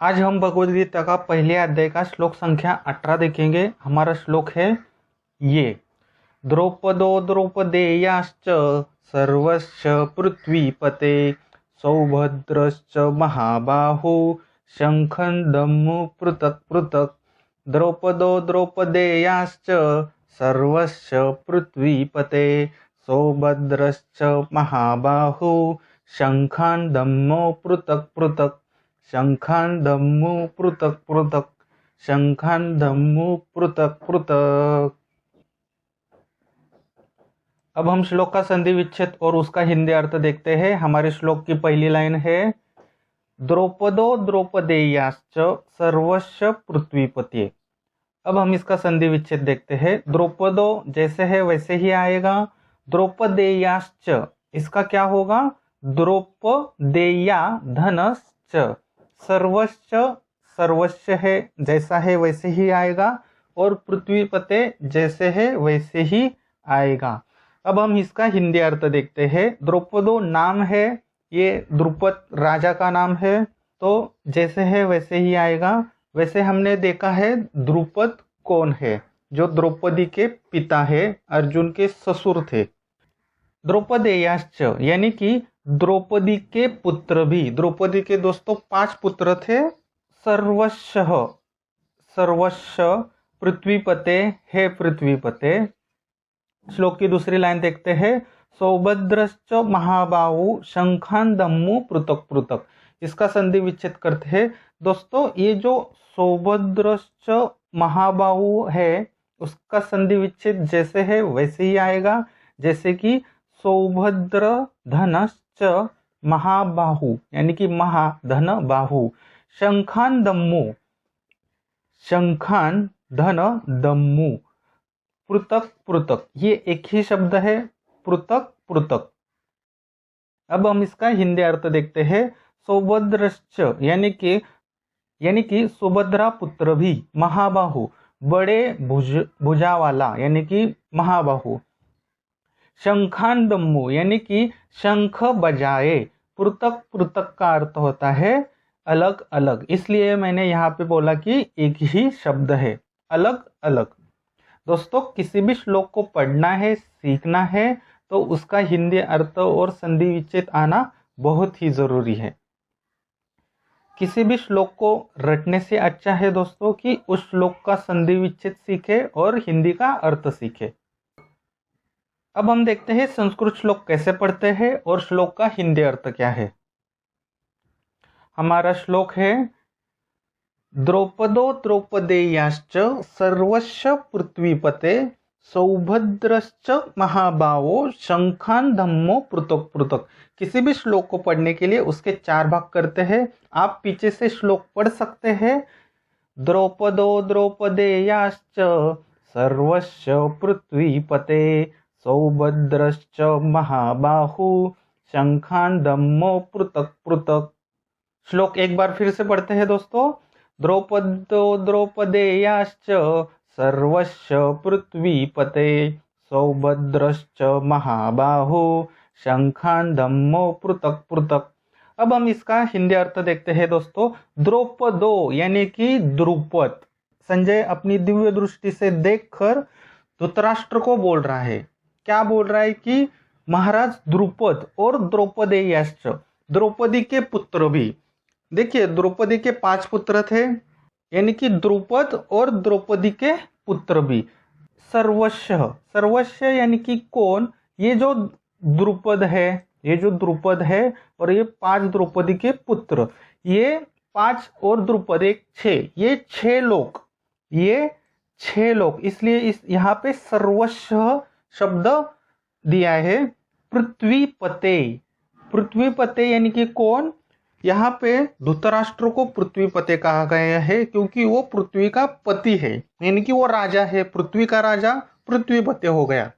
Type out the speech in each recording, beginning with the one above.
आज हम भगवद गीता का पहले अध्याय का श्लोक संख्या 18 देखेंगे। हमारा श्लोक है ये। द्रौपदो द्रौपदेयाश्च सर्वश्च पृथ्वीपते सौभद्रश्च महाबाहु शंखं दम्मु पृथक् पृथक्। द्रौपदो द्रौपदेयाश्च सर्वश्च पृथ्वीपते सौभद्रश्च महाबाहु शंखं दम्मु पृथक् पृथक्। शंखान धम्मु पृथक पृथक। शंखान धम्मु पृथक पृथक। अब हम श्लोक का संधि विच्छेद और उसका हिंदी अर्थ देखते हैं। हमारे श्लोक की पहली लाइन है द्रौपदो द्रौपदेयाश्च सर्वस्य पृथ्वीपते। अब हम इसका संधि विच्छेद देखते हैं। द्रौपदो जैसे है वैसे ही आएगा। द्रौपदेयाश्च इसका क्या होगा? द्रौपदेया धनश्च। सर्वश्च सर्वस्य है जैसा है वैसे ही आएगा और पृथ्वीपते जैसे है वैसे ही आएगा। अब हम इसका हिंदी अर्थ देखते हैं। द्रौपदो नाम है, ये द्रुपद राजा का नाम है, तो जैसे है वैसे ही आएगा। वैसे हमने देखा है द्रुपद कौन है? जो द्रौपदी के पिता है, अर्जुन के ससुर थे। द्रौपदेयाश्च यानी कि द्रौपदी के पुत्र भी। द्रौपदी के दोस्तों 5 पुत्र थे। सर्वस्य सर्वस्य पृथ्वीपते है पृथ्वीपते। श्लोक की दूसरी लाइन देखते हैं। सौभद्रश्च महाबाहु शंखान दम्मु पृथक पृथक। इसका संधि विच्छेद करते हैं। दोस्तों ये जो सौभद्रश्च महाबाहु है उसका संधि विच्छेद जैसे है वैसे ही आएगा। जैसे कि सौभद्र धनश्च महाबाहु यानी कि महाधन बाहु। शंखान दम्मु शंखान धन दम्मु पृथक पृथक। ये एक ही शब्द है, पृथक पृथक। अब हम इसका हिंदी अर्थ देखते हैं। सौभद्रश्च यानी कि सुभद्रा पुत्र भी। महाबाहु बड़े भुजा वाला यानी कि महाबाहु। शंखान दम्मु यानी कि शंख बजाए। पृथक पृथक का अर्थ होता है अलग अलग, इसलिए मैंने यहाँ पे बोला कि एक ही शब्द है, अलग अलग। दोस्तों किसी भी श्लोक को पढ़ना है, सीखना है तो उसका हिंदी अर्थ और संधि विच्छेद आना बहुत ही जरूरी है। किसी भी श्लोक को रटने से अच्छा है दोस्तों कि उस श्लोक का संधि विच्छेद सीखे और हिंदी का अर्थ सीखे। अब हम देखते हैं संस्कृत श्लोक कैसे पढ़ते हैं और श्लोक का हिंदी अर्थ क्या है। हमारा श्लोक है द्रौपदो द्रौपदेयाश्च सर्वस्य पृथ्वीपते सौभद्रश्च महाबाहो शंखान धम्मो पृथक पृथक। किसी भी श्लोक को पढ़ने के लिए उसके 4 भाग करते हैं। आप पीछे से श्लोक पढ़ सकते हैं। द्रौपदो द्रौपदेयाश्च सर्वस्य पृथ्वीपते सौभद्रश्च महाबाहु शंखान धम्मो पृथक पृथक। श्लोक एक बार फिर से पढ़ते हैं दोस्तों। द्रौपदो द्रौपदेयाश्च सर्वस्य पृथ्वीपते सौभद्रश्च महाबाहु शंखान धम्मो पृथक पृथक। अब हम इसका हिंदी अर्थ देखते हैं दोस्तों। द्रौपदो यानी कि द्रुपद। संजय अपनी दिव्य दृष्टि से देखकर धृतराष्ट्र को बोल रहा है। क्या बोल रहा है कि महाराज द्रुपद और द्रौपदेयाश्च द्रौपदी के पुत्र भी। देखिए द्रौपदी के 5 पुत्र थे यानी कि द्रुपद और द्रौपदी के पुत्र भी। सर्वस्य यानी कि कौन? ये जो द्रुपद है और ये 5 द्रौपदी के पुत्र। ये 5 और द्रुपद एक 6, ये 6 लोग। इसलिए इस यहाँ पे सर्वस्य शब्द दिया है। पृथ्वीपते यानी कि कौन? यहाँ पे धृतराष्ट्र को पृथ्वीपते कहा गया है क्योंकि वो पृथ्वी का पति है, यानी कि वो राजा है, पृथ्वी का राजा पृथ्वीपते हो गया।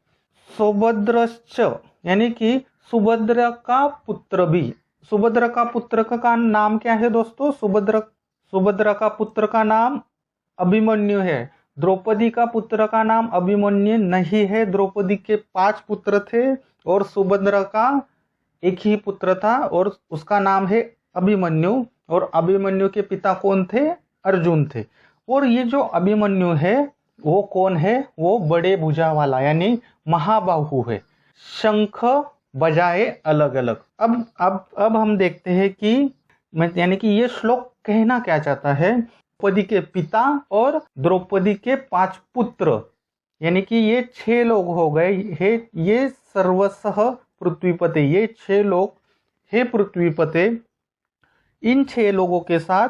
सौभद्रश्च यानी कि सुभद्रा का पुत्र भी। सुभद्रा का पुत्र का नाम क्या है दोस्तों? सुभद्रा का पुत्र का नाम अभिमन्यु है। द्रौपदी का पुत्र का नाम अभिमन्यु नहीं है। द्रौपदी के 5 पुत्र थे और सुभद्रा का एक ही पुत्र था और उसका नाम है अभिमन्यु। और अभिमन्यु के पिता कौन थे? अर्जुन थे। और ये जो अभिमन्यु है वो कौन है? वो बड़े भुजा वाला यानी महाबाहु है। शंख बजाए अलग अलग। अब हम देखते हैं कि यानी कि ये श्लोक कहना क्या चाहता है। द्रौपदी के पिता और द्रौपदी के 5 पुत्र यानी कि ये 6 लोग हो गए हैं। ये सर्वसह पृथ्वीपते, ये 6 लोग हे पृथ्वीपते। इन 6 लोगों के साथ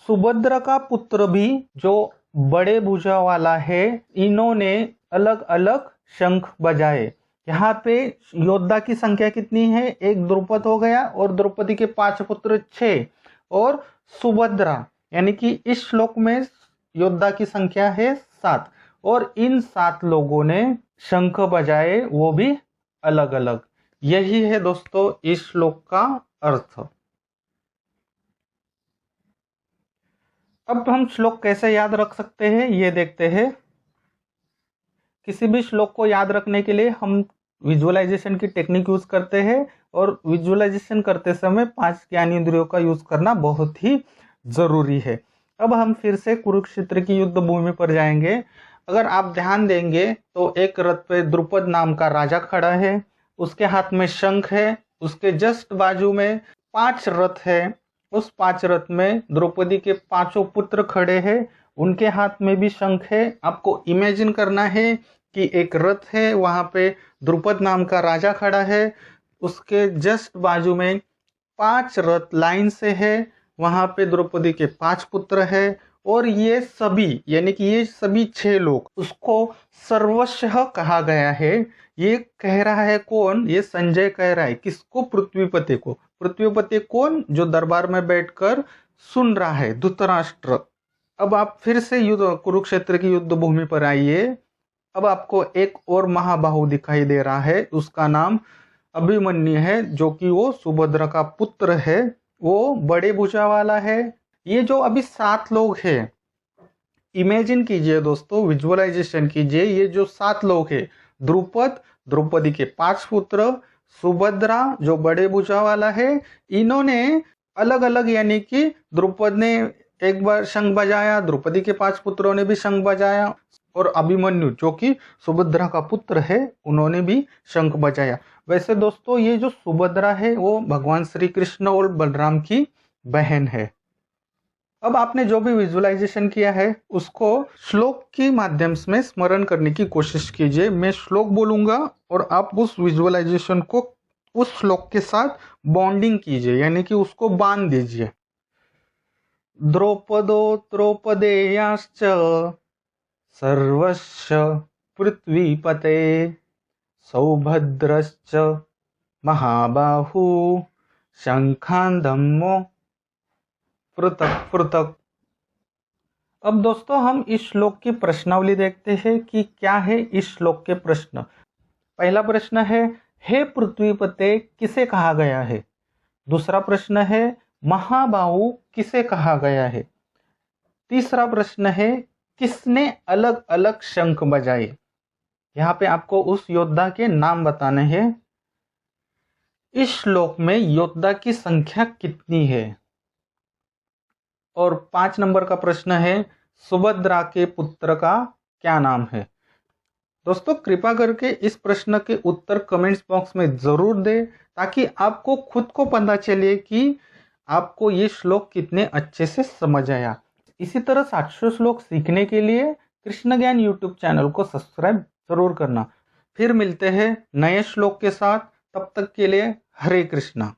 सुभद्रा का पुत्र भी जो बड़े भुजा वाला है, इन्होंने अलग अलग शंख बजाए। यहाँ पे योद्धा की संख्या कितनी है? एक द्रुपद हो गया और द्रौपदी के 5 पुत्र 6 और सुभद्रा यानी कि इस श्लोक में योद्धा की संख्या है 7 और इन 7 लोगों ने शंख बजाए, वो भी अलग अलग। यही है दोस्तों इस श्लोक का अर्थ। अब हम श्लोक कैसे याद रख सकते हैं ये देखते हैं। किसी भी श्लोक को याद रखने के लिए हम विजुअलाइजेशन की टेक्निक यूज करते हैं और विजुअलाइजेशन करते समय 5 ज्ञानेंद्रियों का यूज करना बहुत ही जरूरी है। अब हम फिर से कुरुक्षेत्र की युद्ध भूमि पर जाएंगे। अगर आप ध्यान देंगे तो एक रथ पे द्रुपद नाम का राजा खड़ा है, उसके हाथ में शंख है, उसके जस्ट बाजू में 5 रथ है। उस 5 रथ में द्रौपदी के 5 पुत्र खड़े हैं, उनके हाथ में भी शंख है। आपको इमेजिन करना है कि एक रथ है, वहां पे द्रुपद नाम का राजा खड़ा है, उसके जस्ट बाजू में 5 रथ लाइन से है, वहां पे द्रौपदी के 5 पुत्र है और ये सभी यानी कि ये सभी 6 लोग, उसको सर्वस्व कहा गया है। ये कह रहा है कौन? ये संजय कह रहा है। किसको? पृथ्वीपति को। पृथ्वीपति कौन? जो दरबार में बैठकर सुन रहा है, धृतराष्ट्र। अब आप फिर से युद्ध कुरुक्षेत्र की युद्ध भूमि पर आइए। अब आपको एक और महाबाहु दिखाई दे रहा है, उसका नाम अभिमन्यु है, जो कि वो सुभद्रा का पुत्र है, वो बड़े भुजा वाला है। ये जो अभी 7 लोग हैं, इमेजिन कीजिए दोस्तों, विजुअलाइजेशन कीजिए। ये जो 7 लोग हैं, द्रुपद, द्रौपदी के 5 पुत्र, सुभद्रा जो बड़े भुजा वाला है, इन्होंने अलग अलग यानी कि द्रुपद ने एक बार शंख बजाया, द्रौपदी के 5 पुत्रों ने भी शंख बजाया और अभिमन्यु जो कि सुभद्रा का पुत्र है, उन्होंने भी शंख बजाया। वैसे दोस्तों ये जो सुभद्रा है वो भगवान श्री कृष्ण और बलराम की बहन है। अब आपने जो भी विजुअलाइजेशन किया है उसको श्लोक के माध्यम से स्मरण करने की कोशिश कीजिए। मैं श्लोक बोलूंगा और आप उस विजुअलाइजेशन को उस श्लोक के साथ बॉन्डिंग कीजिए, यानी कि उसको बांध दीजिए। द्रौपदो द्रौपदेयाश्च सर्वस्य पृथ्वीपते सौभद्रश्च महाबाहु शंखान धम्मो पृथक पृथक। अब दोस्तों हम इस श्लोक की प्रश्नावली देखते हैं कि क्या है इस श्लोक के प्रश्न। पहला प्रश्न है, हे पृथ्वीपते किसे कहा गया है? दूसरा प्रश्न है, महाबाहु किसे कहा गया है? तीसरा प्रश्न है, किसने अलग अलग शंख बजाए? यहाँ पे आपको उस योद्धा के नाम बताने हैं। इस श्लोक में योद्धा की संख्या कितनी है? और 5 नंबर का प्रश्न है, सुभद्रा के पुत्र का क्या नाम है? दोस्तों कृपा करके इस प्रश्न के उत्तर कमेंट्स बॉक्स में जरूर दें, ताकि आपको खुद को पता चले कि आपको ये श्लोक कितने अच्छे से समझ आया। इसी तरह 700 श्लोक सीखने के लिए कृष्ण ज्ञान यूट्यूब चैनल को सब्सक्राइब जरूर करना। फिर मिलते हैं नए श्लोक के साथ, तब तक के लिए हरे कृष्णा।